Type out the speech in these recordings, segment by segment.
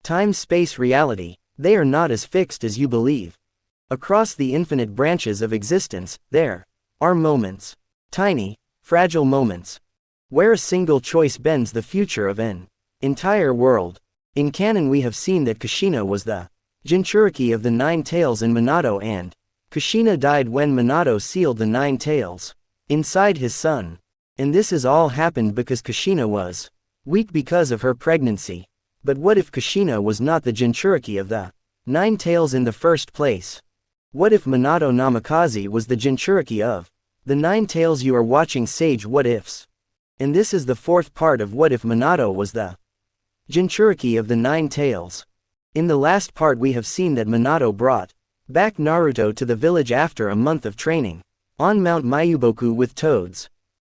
time-space reality, they are not as fixed as you believe. Across the infinite branches of existence, there are moments. Tiny, fragile moments. Where a single choice bends the future of an entire world. In canon we have seen that Kushina was the Jinchuriki of the Nine Tails in Minato, and Kushina died when Minato sealed the Nine Tails inside his son. And this has all happened because Kushina was weak because of her pregnancy. But what if Kushina was not the Jinchuriki of the Nine Tails in the first place? What if Minato Namikaze was the Jinchuriki of the Nine Tails? You are watching Sage What Ifs. And this is the fourth part of What If Minato was the Jinchuriki of the Nine Tails. In the last part we have seen that Minato brought back Naruto to the village after a month of training on Mount Mayuboku with toads.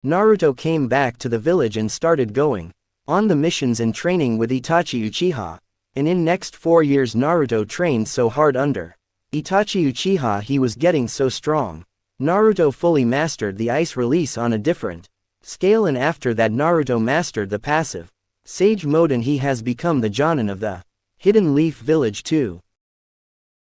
Naruto came back to the village and started going on the missions and training with Itachi Uchiha. And in next 4 years Naruto trained so hard under Itachi Uchiha he was getting so strong. Naruto fully mastered the ice release on a different scale, and after that Naruto mastered the passive Sage mode and he has become the Jonin of the Hidden Leaf Village too.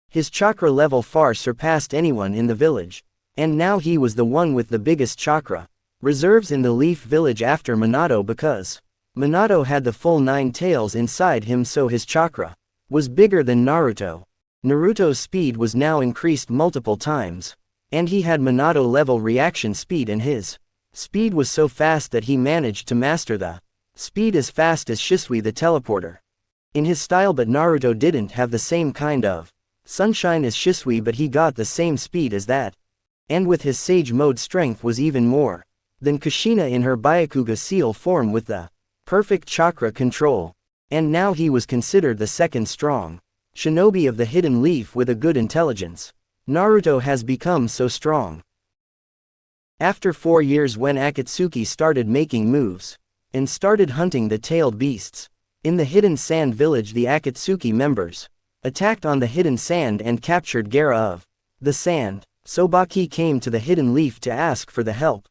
His chakra level far surpassed anyone in the village. And now he was the one with the biggest chakra reserves in the Leaf Village after Minato, because Minato had the full 9 tails inside him, so his chakra was bigger than Naruto. Naruto's speed was now increased multiple times. And he had Minato level reaction speed, and his speed was so fast that he managed to master the speed as fast as Shisui the teleporter in his style. But Naruto didn't have the same kind of sunshine as Shisui, but he got the same speed as that. And with his Sage mode strength was even more than Kushina in her Byakuga seal form with the perfect chakra control. And now he was considered the second strong shinobi of the Hidden Leaf with a good intelligence. Naruto has become so strong. After 4 years, when Akatsuki started making moves and started hunting the tailed beasts in the Hidden Sand Village, the Akatsuki members attacked on the Hidden Sand and captured Gaara of the Sand. Sobaki came to the Hidden Leaf to ask for the help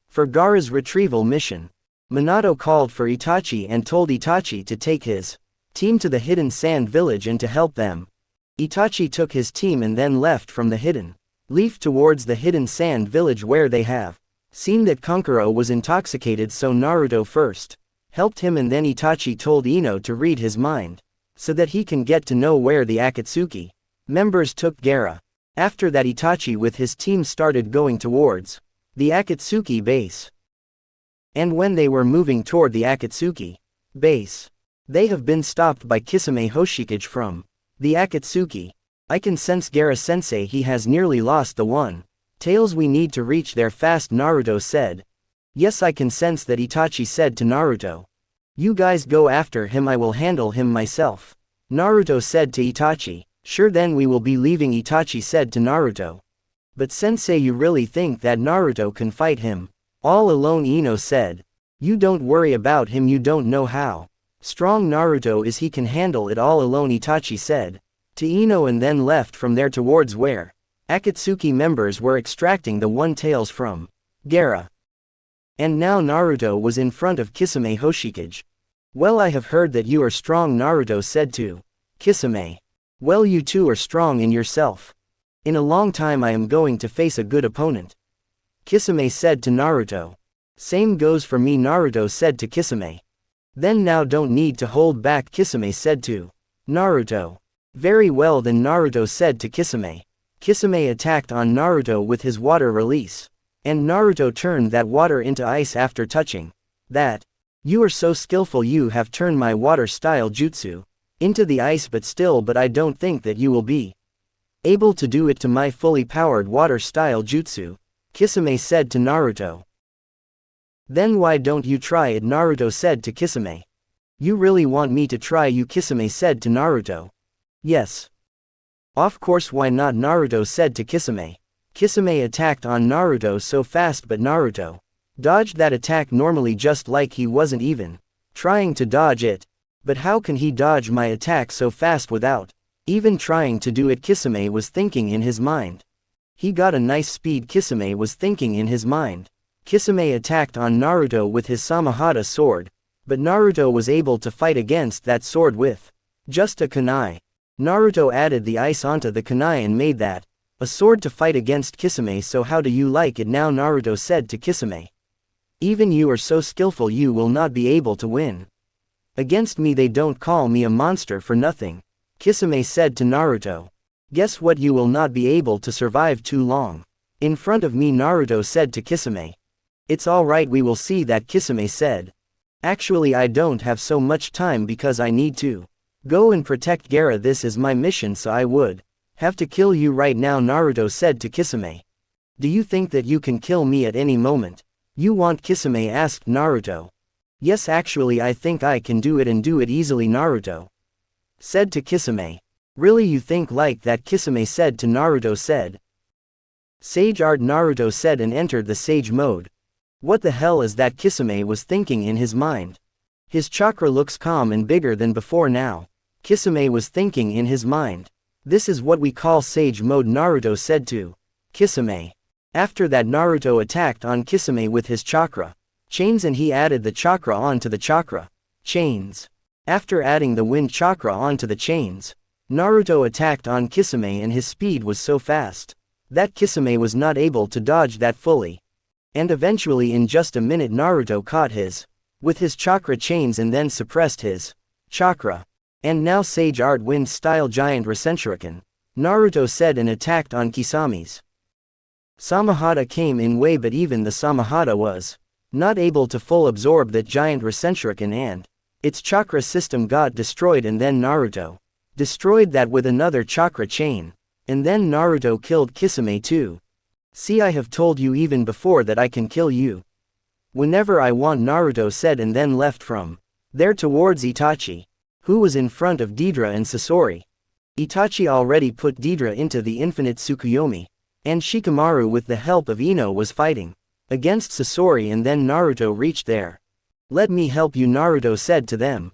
for Gaara's retrieval mission. Minato called for Itachi and told Itachi to take his team to the Hidden Sand Village and to help them. Itachi took his team and then left from the Hidden Leaf towards the Hidden Sand Village, where they have seen that Kankuro was intoxicated, so Naruto first helped him and then Itachi told Ino to read his mind so that he can get to know where the Akatsuki members took Gaara. After that Itachi with his team started going towards the Akatsuki base. And when they were moving toward the Akatsuki base, they have been stopped by Kisame Hoshikage from the Akatsuki. I can sense Gaara-sensei, he has nearly lost the 1 tails we need to reach there fast, Naruto said. Yes, I can sense that, Itachi said to Naruto. You guys go after him, I will handle him myself. Naruto said to Itachi. Sure, then we will be leaving, Itachi said to Naruto. But sensei, you really think that Naruto can fight him all alone? Ino said. You don't worry about him, you don't know how strong Naruto is, he can handle it all alone, Itachi said to Ino, and then left from there towards where Akatsuki members were extracting the 1 tails from Gaara. And now Naruto was in front of Kisame Hoshikage. Well, I have heard that you are strong, Naruto said to Kisame. Well, you too are strong in yourself. In a long time I am going to face a good opponent, Kisame said to Naruto. Same goes for me, Naruto said to Kisame. Then now don't need to hold back, Kisame said to Naruto. Very well then, Naruto said to Kisame. Kisame attacked on Naruto with his water release. And Naruto turned that water into ice after touching that. You are so skillful, you have turned my water style jutsu into the ice, but I don't think that you will be able to do it to my fully powered water style jutsu, Kisame said to Naruto. Then why don't you try it, Naruto said to Kisame. You really want me to try you, Kisame said to Naruto. Yes. Of course, why not, Naruto said to Kisame. Kisame attacked on Naruto so fast, but Naruto dodged that attack normally, just like he wasn't even trying to dodge it. But how can he dodge my attack so fast without even trying to do it, Kisame was thinking in his mind. He got a nice speed, Kisame was thinking in his mind. Kisame attacked on Naruto with his Samahata sword, but Naruto was able to fight against that sword with Just a kunai. Naruto added the ice onto the kunai and made that a sword to fight against Kisame. So how do you like it now? Naruto said to Kisame. Even you are so skillful, you will not be able to win. Against me they don't call me a monster for nothing. Kisame said to Naruto. Guess what, you will not be able to survive too long in front of me, Naruto said to Kisame. It's alright, we will see that, Kisame said. Actually I don't have so much time because I need to go and protect Gaara. This is my mission, so I would have to kill you right now, Naruto said to Kisame. Do you think that you can kill me at any moment? You want? Kisame asked Naruto. Yes, actually I think I can do it and do it easily, Naruto said to Kisame. Really, you think like that? Kisame said to Naruto said. Sage Art, Naruto said and entered the sage mode. What the hell is that? Kisame was thinking in his mind. His chakra looks calm and bigger than before now. Kisame was thinking in his mind. This is what we call sage mode, Naruto said to Kisame. After that, Naruto attacked on Kisame with his chakra chains and he added the chakra onto the chakra chains. After adding the wind chakra onto the chains, Naruto attacked on Kisame and his speed was so fast that Kisame was not able to dodge that fully. And eventually in just a minute Naruto caught his with his chakra chains and then suppressed his chakra. And now Sage Art Wind Style Giant Rasengan, Naruto said and attacked on Kisame's Samahata came in way, but even the Samahata was not able to full absorb that giant Rasengan and its chakra system got destroyed. And then Naruto destroyed that with another chakra chain. And then Naruto killed Kisame too. See, I have told you even before that I can kill you whenever I want, Naruto said and then left from there towards Itachi, who was in front of Deidara and Sasori. Itachi already put Deidara into the infinite Tsukuyomi, and Shikamaru with the help of Ino was fighting against Sasori, and then Naruto reached there. Let me help you, Naruto said to them.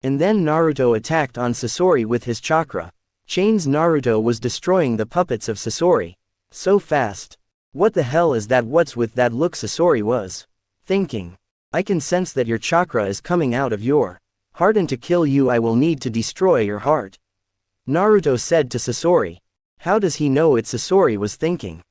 And then Naruto attacked on Sasori with his chakra chains. Naruto was destroying the puppets of Sasori so fast. What the hell is that? What's with that look? Sasori was thinking. I can sense that your chakra is coming out of your heart, and to kill you I will need to destroy your heart, Naruto said to Sasori. How does he know it? Sasori was thinking.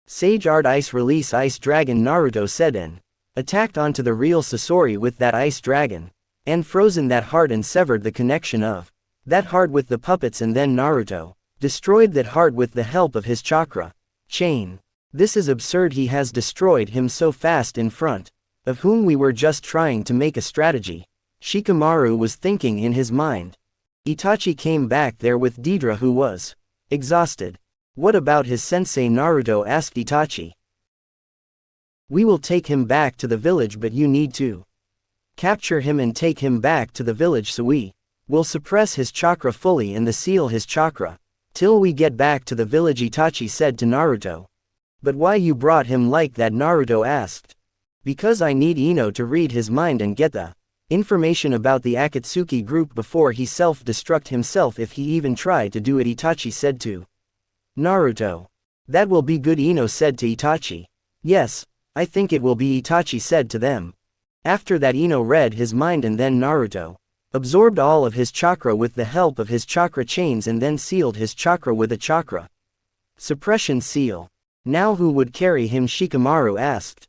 Sage Art Ice Release Ice Dragon, Naruto said and attacked onto the real Sasori with that ice dragon, and frozen that heart and severed the connection of that heart with the puppets. And then Naruto destroyed that heart with the help of his chakra chain. This is absurd, he has destroyed him so fast in front of whom we were just trying to make a strategy, Shikamaru was thinking in his mind. Itachi came back there with Deidara, who was exhausted. What about his sensei? Naruto asked Itachi. We will take him back to the village, but you need to capture him and take him back to the village so we will suppress his chakra fully and seal his chakra till we get back to the village, Itachi said to Naruto. But why you brought him like that? Naruto asked. Because I need Ino to read his mind and get the information about the Akatsuki group before he self-destruct himself if he even tried to do it, Itachi said to Naruto. That will be good, Ino said to Itachi. Yes, I think it will be, Itachi said to them. After that Ino read his mind and then Naruto absorbed all of his chakra with the help of his chakra chains and then sealed his chakra with a chakra suppression seal. Now who would carry him? Shikamaru asked.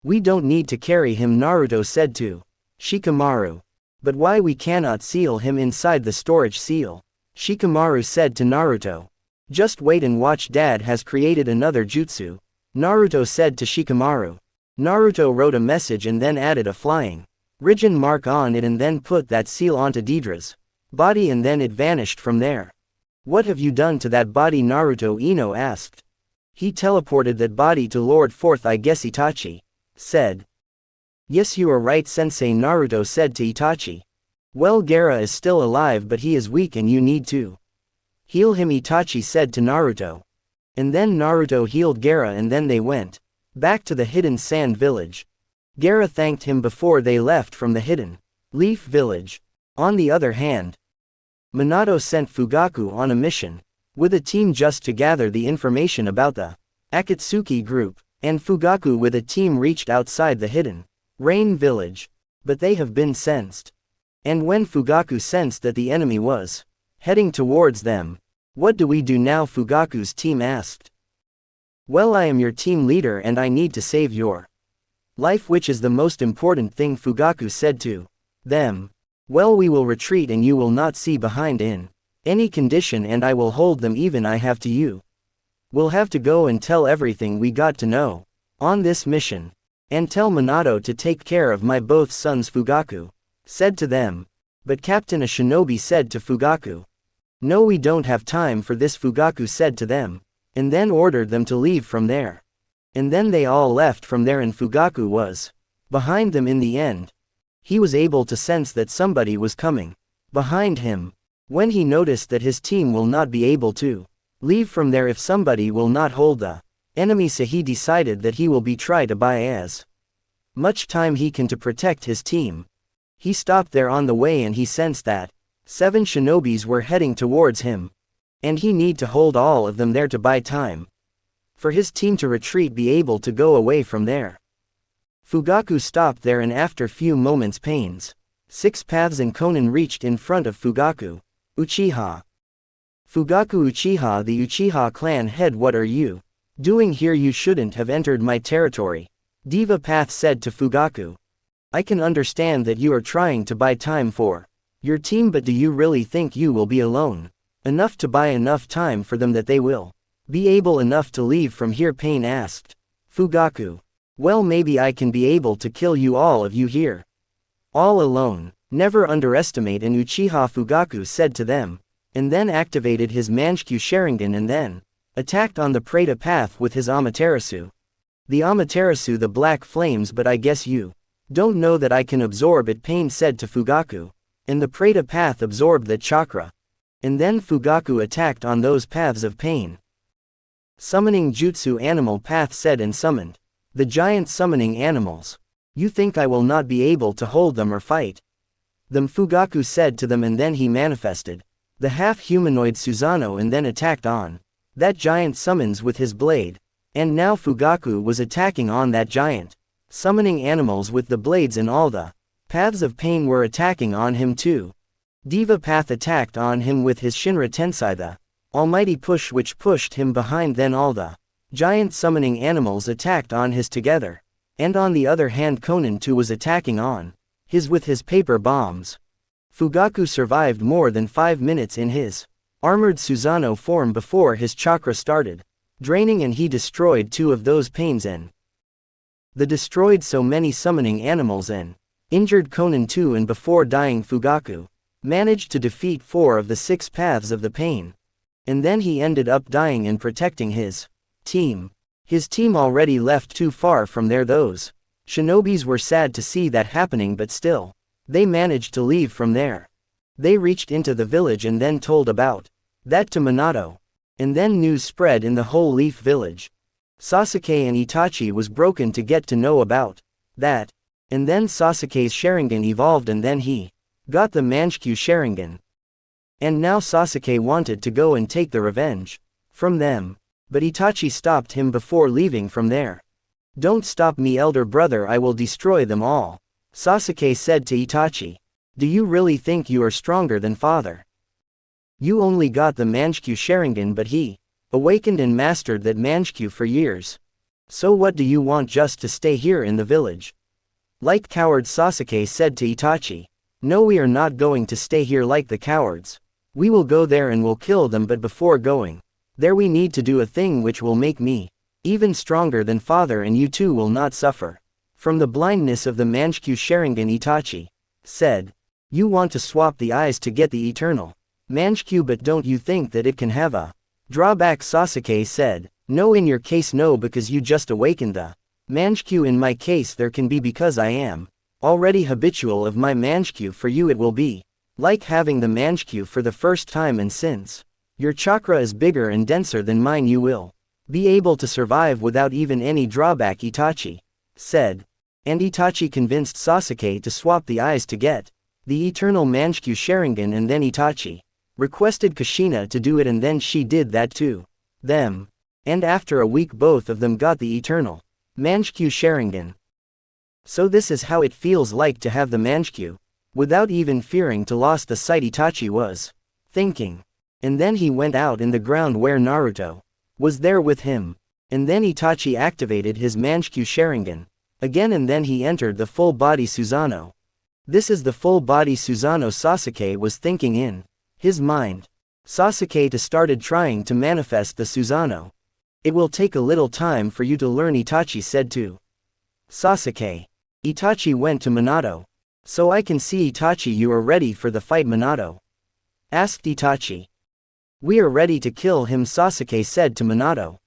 We don't need to carry him, Naruto said to Shikamaru. But why we cannot seal him inside the storage seal? Shikamaru said to Naruto. Just wait and watch, Dad has created another jutsu, Naruto said to Shikamaru. Naruto wrote a message and then added a flying Rijin mark on it and then put that seal onto Deidara's body, and then it vanished from there. What have you done to that body? Naruto Ino asked. He teleported that body to Lord Fourth, I guess, Itachi said. Yes, you are right, Sensei, Naruto said to Itachi. Well, Gaara is still alive, but he is weak and you need to heal him, Itachi said to Naruto. And then Naruto healed Gaara and then they went back to the hidden sand village. Gaara thanked him before they left from the hidden leaf village. On the other hand, Minato sent Fugaku on a mission with a team just to gather the information about the Akatsuki group, and Fugaku with a team reached outside the hidden rain village. But they have been sensed And when Fugaku sensed that the enemy was heading towards them, "What do we do now?" Fugaku's team asked. "Well, I am your team leader and I need to save your life, which is the most important thing," Fugaku said to them. "Well, we will retreat and you will not see behind in any condition, and I will hold them even I have to. You will have to go and tell everything we got to know on this mission. And tell Minato to take care of my both sons," Fugaku said to them. But Captain, a shinobi, said to Fugaku, "No, we don't have time for this," Fugaku said to them, and then ordered them to leave from there. And then they all left from there and Fugaku was behind them in the end. He was able to sense that somebody was coming behind him. When he noticed that his team will not be able to leave from there if somebody will not hold the enemy, so he decided that he will try to buy as much time he can to protect his team. He stopped there on the way and he sensed that 7 shinobis were heading towards him. And he need to hold all of them there to buy time for his team to retreat, be able to go away from there. Fugaku stopped there and after few moments pains, 6 paths and Konan reached in front of Fugaku. Uchiha. Fugaku Uchiha, the Uchiha clan head, "What are you doing here? You shouldn't have entered my territory," Diva Path said to Fugaku. "I can understand that you are trying to buy time for your team, but do you really think you will be alone enough to buy enough time for them that they will be able enough to leave from here?" Pain asked Fugaku. "Well, maybe I can be able to kill you all of you here all alone. Never underestimate an Uchiha," Fugaku said to them, and then activated his Manchikyu Sharingan and then attacked on the Preta path with his Amaterasu. "The Amaterasu, the black flames, but I guess you don't know that I can absorb it," Pain said to Fugaku. And the Preta path absorbed that chakra. And then Fugaku attacked on those paths of pain. Summoning Jutsu Animal Path said and summoned the giant summoning animals. "You think I will not be able to hold them or fight them?" Fugaku said to them, and then he manifested the half-humanoid Susanoo and then attacked on that giant summons with his blade. And now Fugaku was attacking on that giant summoning animals with the blades, and all the paths of pain were attacking on him too. Diva Path attacked on him with his Shinra Tensei, the almighty push, which pushed him behind. Then all the giant summoning animals attacked on his together. And on the other hand, Konan too was attacking on his with his paper bombs. Fugaku survived more than 5 minutes in his armored Susanoo form before his chakra started draining, and he destroyed 2 of those pains and destroyed so many summoning animals and injured Konan too, and before dying Fugaku managed to defeat 4 of the 6 paths of the pain. And then he ended up dying and protecting his team. His team already left too far from there. Those shinobis were sad to see that happening, but still they managed to leave from there. They reached into the village and then told about that to Minato. And then news spread in the whole Leaf Village. Sasuke and Itachi was broken to get to know about that. And then Sasuke's Sharingan evolved and then he got the Manchikyu Sharingan. And now Sasuke wanted to go and take the revenge from them. But Itachi stopped him before leaving from there. "Don't stop me, elder brother, I will destroy them all," Sasuke said to Itachi. "Do you really think you are stronger than father? You only got the Manchikyu Sharingan, but he awakened and mastered that Manchikyu for years. So what do you want, just to stay here in the village like cowards?" Sasuke said to Itachi. "No, we are not going to stay here like the cowards. We will go there and will kill them, but before going there we need to do a thing which will make me even stronger than father, and you too will not suffer from the blindness of the Manchikyu Sharingan," Itachi said. "You want to swap the eyes to get the eternal Manchikyu, but don't you think that it can have a drawback?" Sasuke said. "No, in your case no, because you just awakened the Manchikyu. In my case there can be, because I am already habitual of my Manchikyu. For you it will be like having the Manchikyu for the first time, and since your chakra is bigger and denser than mine, you will be able to survive without even any drawback," Itachi said. And Itachi convinced Sasuke to swap the eyes to get the eternal Manchikyu Sharingan, and then Itachi requested Kushina to do it, and then she did that too. Them. And after a week both of them got the eternal Manchikyu Sharingan. So this is how it feels like to have the Manchikyu. without even fearing to lose the sight Itachi was thinking. And then he went out in the ground where Naruto was there with him. And then Itachi activated his Manchikyu Sharingan again, and then he entered the full-body Susanoo. This is the full-body Susanoo Sasuke was thinking in his mind. Sasuke started trying to manifest the Susanoo. It will take a little time for you to learn, Itachi said to Sasuke. Itachi went to Minato. So I can see, Itachi, you are ready for the fight, Minato asked Itachi. We are ready to kill him, Sasuke said to Minato.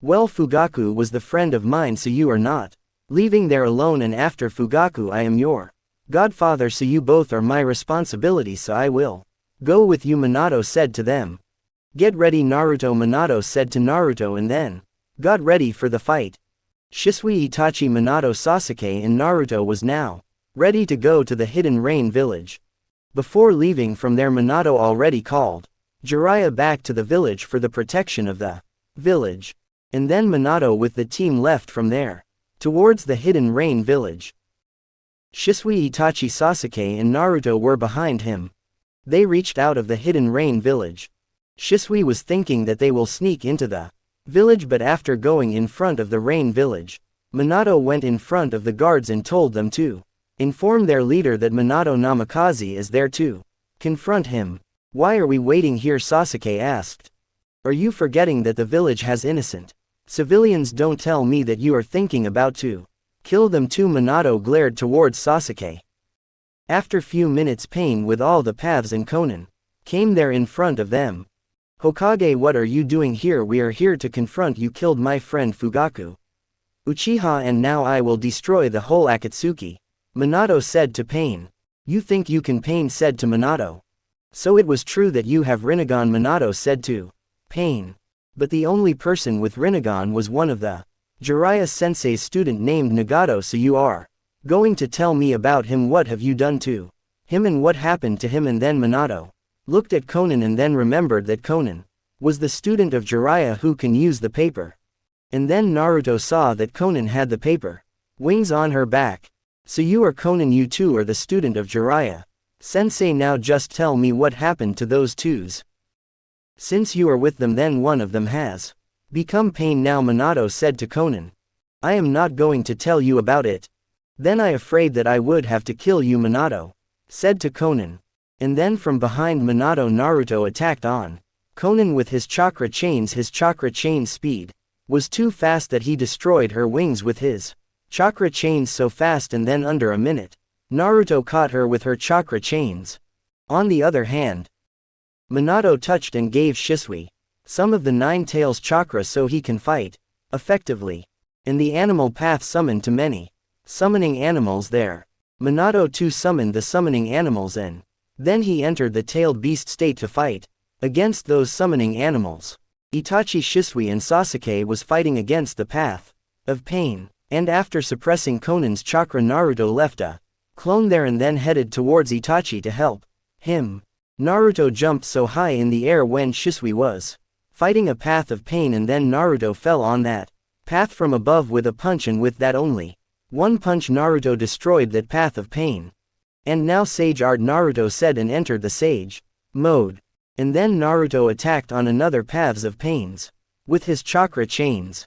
Well, Fugaku was the friend of mine, so you are not leaving there alone, and after Fugaku I am your godfather, so you both are my responsibility, so I will go with you, Minato said to them. Get ready, Naruto, Minato said to Naruto, and then got ready for the fight. Shisui, Itachi, Minato, Sasuke and Naruto was now ready to go to the Hidden Rain village. Before leaving from there, Minato already called Jiraiya back to the village for the protection of the village. And then Minato with the team left from there towards the Hidden Rain village. Shisui, Itachi, Sasuke and Naruto were behind him. They reached out of the Hidden Rain village. Shisui was thinking that they will sneak into the village, but after going in front of the Rain village, Minato went in front of the guards and told them to inform their leader that Minato Namikaze is there to confront him. Why are we waiting here, Sasuke asked. Are you forgetting that the village has innocent civilians? Don't tell me that you are thinking about to kill them too, Minato glared towards Sasuke. After few minutes, Pain with all the paths and Konan came there in front of them. Hokage, what are you doing here? We are here to confront you. Killed my friend Fugaku Uchiha, and now I will destroy the whole Akatsuki, Minato said to Pain. You think you can? Pain said to Minato. So it was true that you have Rinnegan, Minato said to Pain. But the only person with Rinnegan was one of the Jiraiya sensei's student named Nagato, so you are going to tell me about him? What have you done to him and what happened to him? And then Minato looked at Konan and then remembered that Konan was the student of Jiraiya who can use the paper. And then Naruto saw that Konan had the paper wings on her back. So you are Konan, you too are the student of Jiraiya sensei. Now just tell me what happened to those twos. Since you are with them, then one of them has become Pain now, Minato said to Konan. I am not going to tell you about it. Then I afraid that I would have to kill you, Minato said to Konan. And then from behind Minato, Naruto attacked on Konan with his chakra chains. His chakra chain speed was too fast that he destroyed her wings with his chakra chains so fast, and then under a minute, Naruto caught her with her chakra chains. On the other hand, Minato touched and gave Shisui some of the Nine Tails chakra so he can fight effectively. In the animal path summoned to many summoning animals there. Minato too summoned the summoning animals, and then he entered the tailed beast state to fight against those summoning animals. Itachi, Shisui and Sasuke was fighting against the path of Pain, and after suppressing Konan's chakra, Naruto left a clone there and then headed towards Itachi to help him. Naruto jumped so high in the air when Shisui was fighting a path of Pain, and then Naruto fell on that path from above with a punch, and with that only one punch Naruto destroyed that path of Pain. And now Sage Art, Naruto said, and entered the Sage mode. And then Naruto attacked on another paths of Pains with his chakra chains.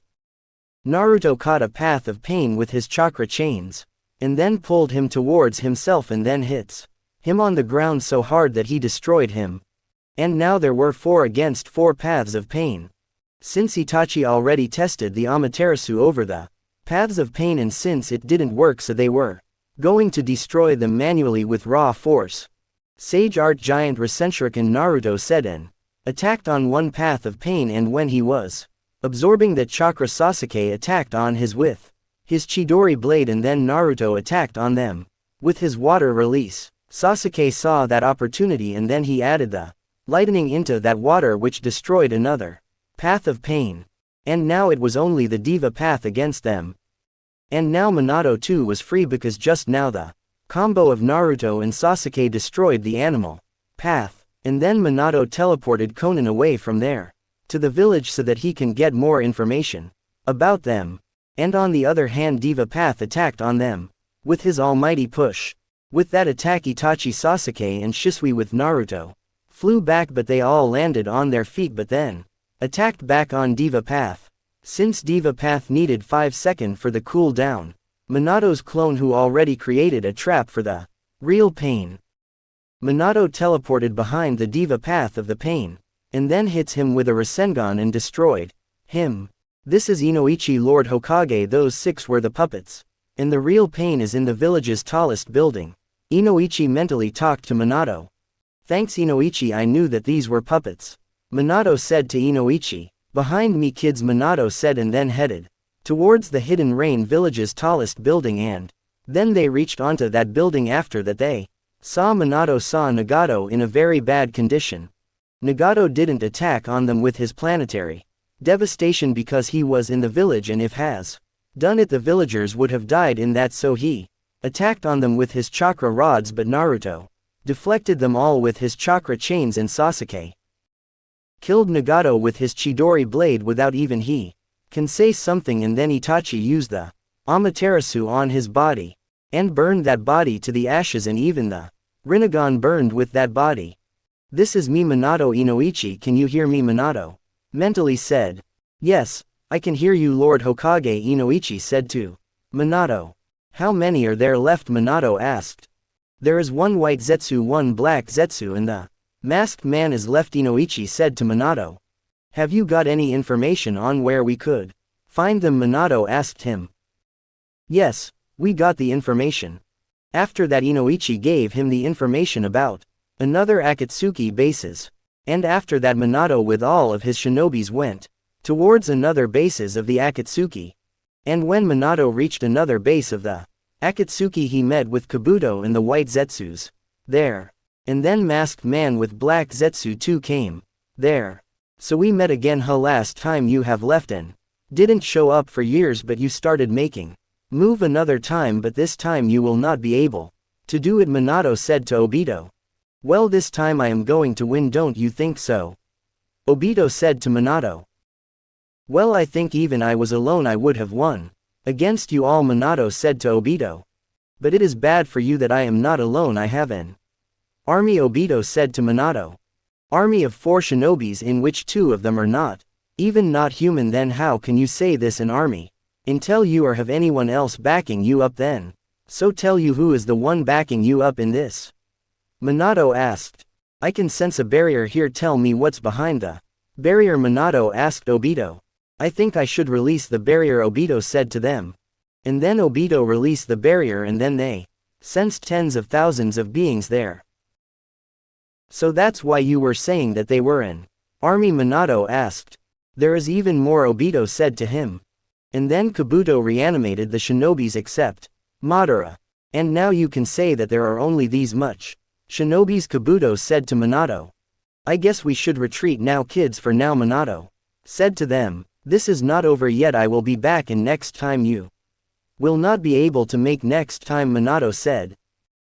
Naruto caught a path of Pain with his chakra chains, and then pulled him towards himself and then hits him on the ground so hard that he destroyed him. And now there were 4 against 4 paths of Pain. Since Itachi already tested the Amaterasu over the paths of Pain, and since it didn't work, so they were going to destroy them manually with raw force. Sage Art Giant Rasengan, Naruto said, and attacked on one path of Pain, and when he was absorbing that chakra, Sasuke attacked on his with his Chidori blade, and then Naruto attacked on them with his water release. Sasuke saw that opportunity and then he added the lightning into that water, which destroyed another path of Pain. And now it was only the Diva path against them. And now Minato too was free, because just now the combo of Naruto and Sasuke destroyed the animal path. And then Minato teleported Konan away from there to the village so that he can get more information about them. And on the other hand, Diva path attacked on them with his almighty push. With that attack Itachi, Sasuke and Shisui with Naruto flew back, but they all landed on their feet, but then attacked back on Diva Path. Since Diva Path needed 5 seconds for the cool down, Minato's clone who already created a trap for the real pain. Minato teleported behind the Diva Path of the pain, and then hits him with a Rasengan and destroyed him. This is Inoichi, Lord Hokage. Those 6 were the puppets. And the real pain is in the village's tallest building. Inoichi mentally talked to Minato. Thanks Inoichi, I knew that these were puppets. Minato said to Inoichi. Behind me kids, Minato said, and then headed towards the Hidden Rain village's tallest building, and then they reached onto that building. After that they saw Nagato in a very bad condition. Nagato didn't attack on them with his planetary devastation because he was in the village, and if has done it the villagers would have died in that, so he attacked on them with his chakra rods, but Naruto deflected them all with his chakra chains, and Sasuke killed Nagato with his Chidori blade without even he can say something, and then Itachi used the Amaterasu on his body and burned that body to the ashes, and even the Rinnegan burned with that body. This is me, Minato. Inoichi, can you hear me? Minato mentally said. Yes, I can hear you, Lord Hokage. Inoichi said to Minato. How many are there left? Minato asked. There is 1 white Zetsu, 1 black Zetsu, and the masked man is left. Inoichi said to Minato. Have you got any information on where we could find them? Minato asked him. Yes, we got the information. After that Inoichi gave him the information about another Akatsuki bases. And after that Minato with all of his shinobis went towards another bases of the Akatsuki. And when Minato reached another base of the Akatsuki, he met with Kabuto and the white Zetsus there. And then masked man with black Zetsu too came there. So we met again. Last time you have left and didn't show up for years, but you started making move another time, but this time you will not be able to do it. Minato said to Obito. Well, this time I am going to win, don't you think so? Obito said to Minato. Well, I think even I was alone I would have won against you all, Minato said to Obito. But it is bad for you that I am not alone, I have an army, Obito said to Minato. Army of 4 shinobis in which 2 of them are not even not human. Then how can you say this an army until you or have anyone else backing you up then? So tell you who is the one backing you up in this? Minato asked. I can sense a barrier here, tell me what's behind the barrier? Minato asked Obito. I think I should release the barrier, Obito said to them. And then Obito released the barrier, and then they sensed tens of thousands of beings there. So that's why you were saying that they were an army? Minato asked. There is even more, Obito said to him. And then Kabuto reanimated the shinobis except Madara. And now you can say that there are only these much shinobis, Kabuto said to Minato. I guess we should retreat now kids, for now, Minato said to them. This is not over yet, I will be back, and next time you will not be able to make next time, Minato said.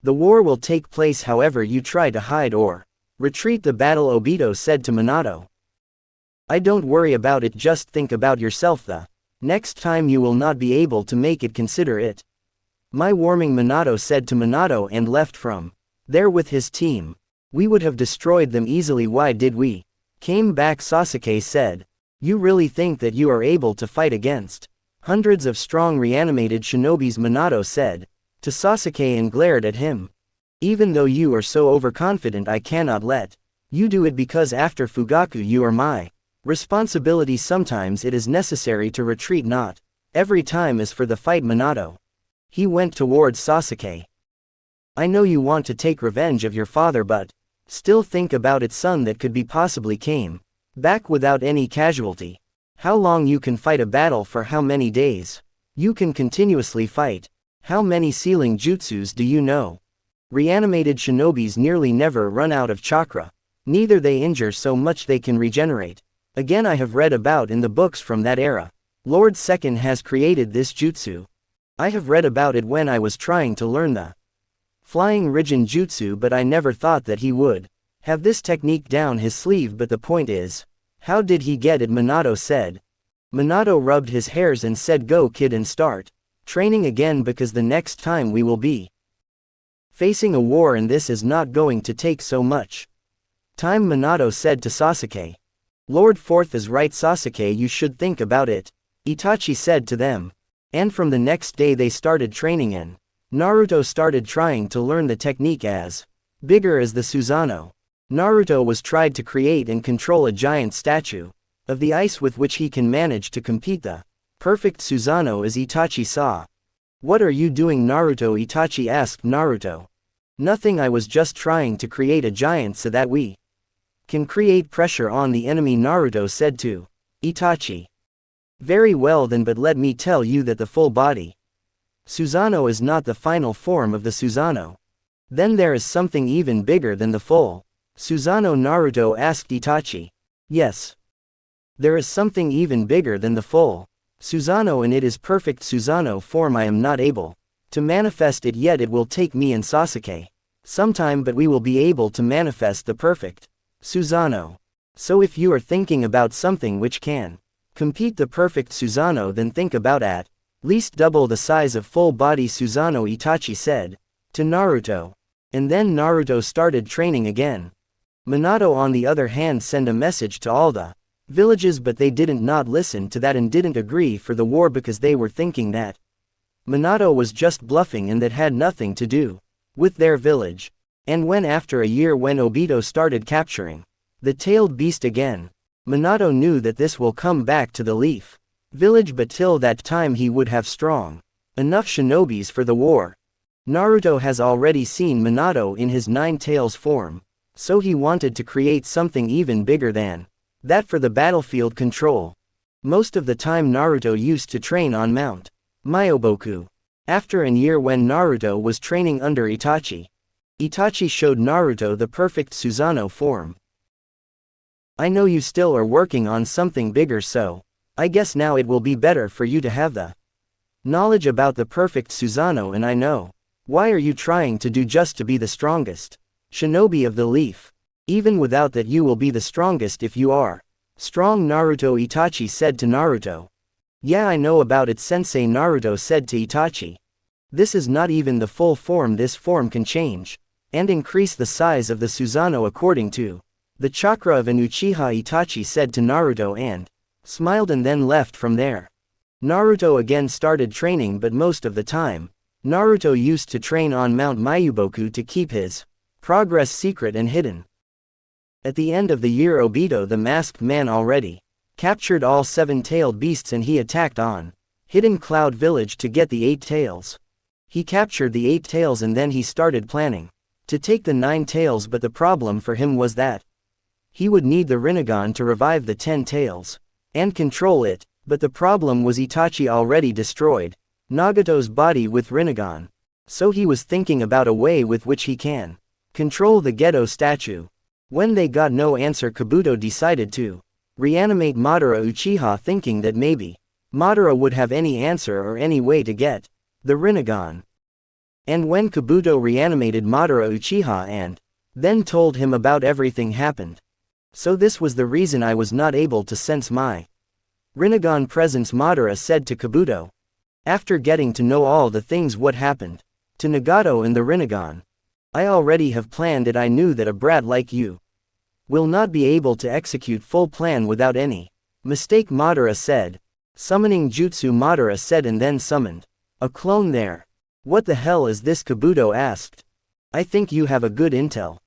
The war will take place however you try to hide or retreat the battle, Obito said to Minato. I don't worry about it, just think about yourself, the next time you will not be able to make it, consider it my warning, Minato said to Minato, and left from there with his team. We would have destroyed them easily, why did we came back? Sasuke said. You really think that you are able to fight against hundreds of strong reanimated shinobis? Minato said to Sasuke and glared at him. Even though you are so overconfident, I cannot let you do it, because after Fugaku you are my responsibility. Sometimes it is necessary to retreat, not every time is for the fight, Minato. He went towards Sasuke. I know you want to take revenge of your father, but still think about it, son, that could be possibly came back without any casualty. How long you can fight a battle, for how many days you can continuously fight? How many sealing jutsus do you know? Reanimated shinobis nearly never run out of chakra. Neither they injure so much they can regenerate. Again, I have read about in the books from that era. Lord Second has created this jutsu. I have read about it when I was trying to learn the flying Rijin jutsu, but I never thought that he would have this technique down his sleeve. But the point is, how did he get it? Minato said. Minato rubbed his hairs and said, go kid and start training again, because the next time we will be Facing a war and this is not going to take so much time, Minato said to Sasuke. Lord Fourth is right, Sasuke, you should think about it, Itachi said to them. And from the next day they started training and Naruto started trying to learn the technique as bigger as the Susanoo. Naruto was tried to create and control a giant statue of the ice with which he can manage to compete the perfect Susanoo as Itachi saw. What are you doing, Naruto? Itachi asked Naruto. Nothing, I was just trying to create a giant so that we can create pressure on the enemy, Naruto said to Itachi. Very well then, but let me tell you that the full body Susanoo is not the final form of the Susanoo. Then there is something even bigger than the full Susanoo, Naruto asked Itachi. Yes. There is something even bigger than the full Susanoo, and it is perfect Susanoo form. I am not able to manifest it yet. It will take me and Sasuke some time, but we will be able to manifest the perfect Susanoo. So if you are thinking about something which can compete the perfect Susanoo, then think about at least double the size of full body Susanoo, Itachi said to Naruto. And then Naruto started training again. Minato on the other hand sent a message to all the villages, but they didn't not listen to that and didn't agree for the war because they were thinking that Minato was just bluffing and that had nothing to do with their village. And when after a year when Obito started capturing the tailed beast again, Minato knew that this will come back to the Leaf Village, but till that time he would have strong enough shinobis for the war. Naruto has already seen Minato in his nine tails form, so he wanted to create something even bigger than that for the battlefield control. Most of the time Naruto used to train on Mount Myoboku. After a year when Naruto was training under Itachi, Itachi showed Naruto the perfect Susanoo form. I know you still are working on something bigger, so I guess now it will be better for you to have the knowledge about the perfect Susanoo, and I know why are you trying to do just to be the strongest shinobi of the leaf. Even without that you will be the strongest if you are strong, Naruto, Itachi said to Naruto. Yeah, I know about it, sensei, Naruto said to Itachi. This is not even the full form. This form can change and increase the size of the Susanoo according to the chakra of an Uchiha, Itachi said to Naruto and smiled and then left from there. Naruto again started training, but most of the time Naruto used to train on Mount Myoboku to keep his progress secret and hidden. At the end of the year, Obito the masked man already captured all 7-tailed beasts and he attacked on Hidden Cloud Village to get the 8 tails. He captured the 8 tails and then he started planning to take the 9 tails, but the problem for him was that he would need the Rinnegan to revive the 10 tails and control it, but the problem was Itachi already destroyed Nagato's body with Rinnegan. So he was thinking about a way with which he can control the Geto statue. When they got no answer, Kabuto decided to reanimate Madara Uchiha, thinking that maybe Madara would have any answer or any way to get the Rinnegan. And when Kabuto reanimated Madara Uchiha and then told him about everything happened. So this was the reason I was not able to sense my Rinnegan presence, Madara said to Kabuto. After getting to know all the things what happened to Nagato and the Rinnegan, I already have planned it. I knew that a brat like you will not be able to execute full plan without any mistake, Madara said. Summoning jutsu, Madara said, and then summoned a clone there. What the hell is this? Kabuto asked. I think you have a good intel.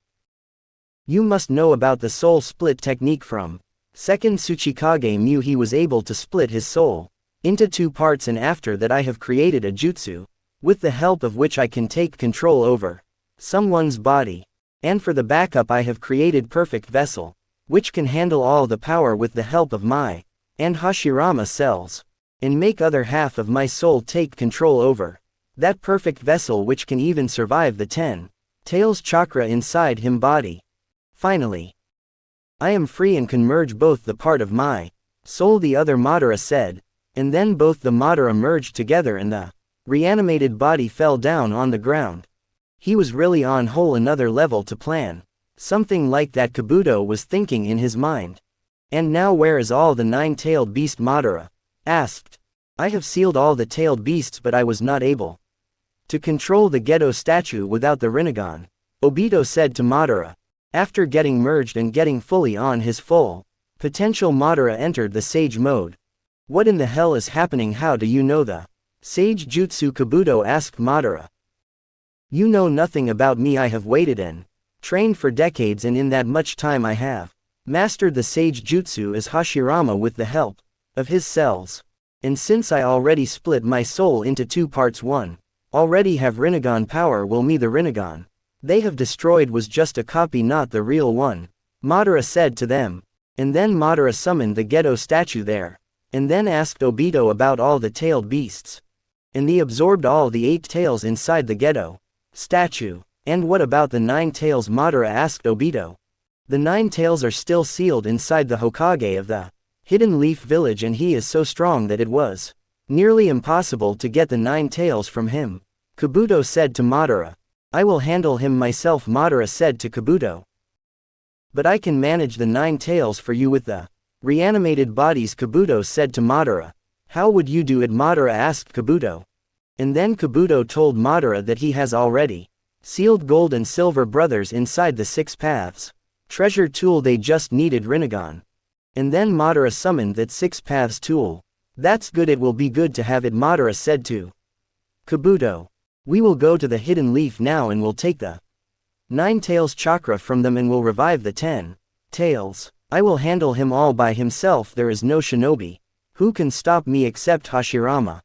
You must know about the soul split technique from second Tsuchikage Mu. He was able to split his soul into 2 parts, and after that I have created a jutsu with the help of which I can take control over someone's body. And for the backup I have created perfect vessel, which can handle all the power with the help of my and Hashirama cells, and make other half of my soul take control over that perfect vessel, which can even survive the 10 tails chakra inside him body. Finally, I am free and can merge both the part of my soul the other, Madara said, and then both the Madara merged together and the reanimated body fell down on the ground. He was really on whole another level to plan something like that, Kabuto was thinking in his mind. And now where is all the 9-tailed beast? Madara asked. I have sealed all the tailed beasts, but I was not able To control the Gedo statue without the Rinnegan, Obito said to Madara. After getting merged and getting fully on his full potential, Madara entered the Sage mode. What in the hell is happening? How do you know the Sage Jutsu? Kabuto asked Madara. You know nothing about me. I have waited and trained for decades, and in that much time I have mastered the Sage Jutsu as Hashirama with the help of his cells. And since I already split my soul into 2 parts, one already have Rinnegan power, will me the Rinnegan they have destroyed was just a copy, not the real one, Madara said to them. And then Madara summoned the Gedo statue there, and then asked Obito about all the tailed beasts. And he absorbed all the 8 tails inside the Gedo statue. And what about the 9 tails? Madara asked Obito. The 9 tails are still sealed inside the Hokage of the Hidden Leaf Village, and he is so strong that it was nearly impossible to get the 9 tails from him, Kabuto said to Madara. I will handle him myself, Madara said to Kabuto. But I can manage the 9 tails for you with the reanimated bodies, Kabuto said to Madara. How would you do it? Madara asked Kabuto. And then Kabuto told Madara that he has already sealed gold and silver brothers inside the 6 paths treasure tool. They just needed Rinnegan. And then Madara summoned that 6 paths tool. That's good, it will be good to have it, Madara said to Kabuto. We will go to the Hidden Leaf now and will take the 9 tails chakra from them and will revive the 10 tails. I will handle him all by himself. There is no shinobi who can stop me except Hashirama.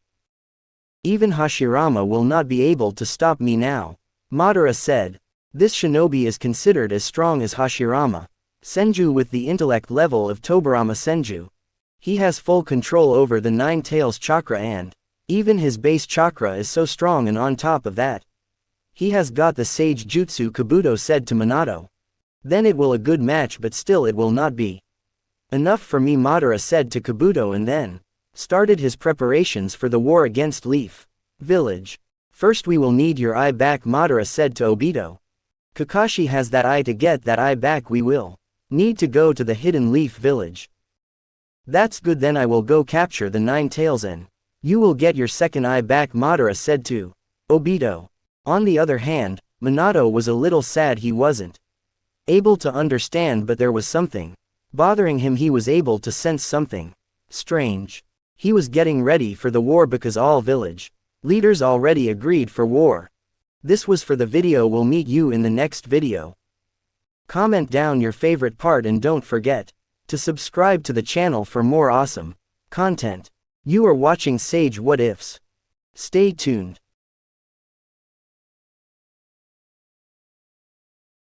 Even Hashirama will not be able to stop me now, Madara said. This shinobi is considered as strong as Hashirama Senju with the intellect level of Tobirama Senju. He has full control over the 9 tails chakra, and even his base chakra is so strong, and on top of that, he has got the Sage Jutsu, Kabuto said to Minato. Then it will a good match, but still it will not be enough for me, Madara said to Kabuto, and then started his preparations for the war against Leaf Village. First we will need your eye back, Madara said to Obito. Kakashi has that eye. To get that eye back we will need to go to the Hidden Leaf Village. That's good, then I will go capture the 9 tails and you will get your second eye back, Madara said to Obito. On the other hand, Minato was a little sad. He wasn't able to understand, but there was something bothering him. He was able to sense something strange. He was getting ready for the war because all village leaders already agreed for war. This was for the video. We'll meet you in the next video. Comment down your favorite part and don't forget to subscribe to the channel for more awesome content. You are watching Sage What Ifs. Stay tuned.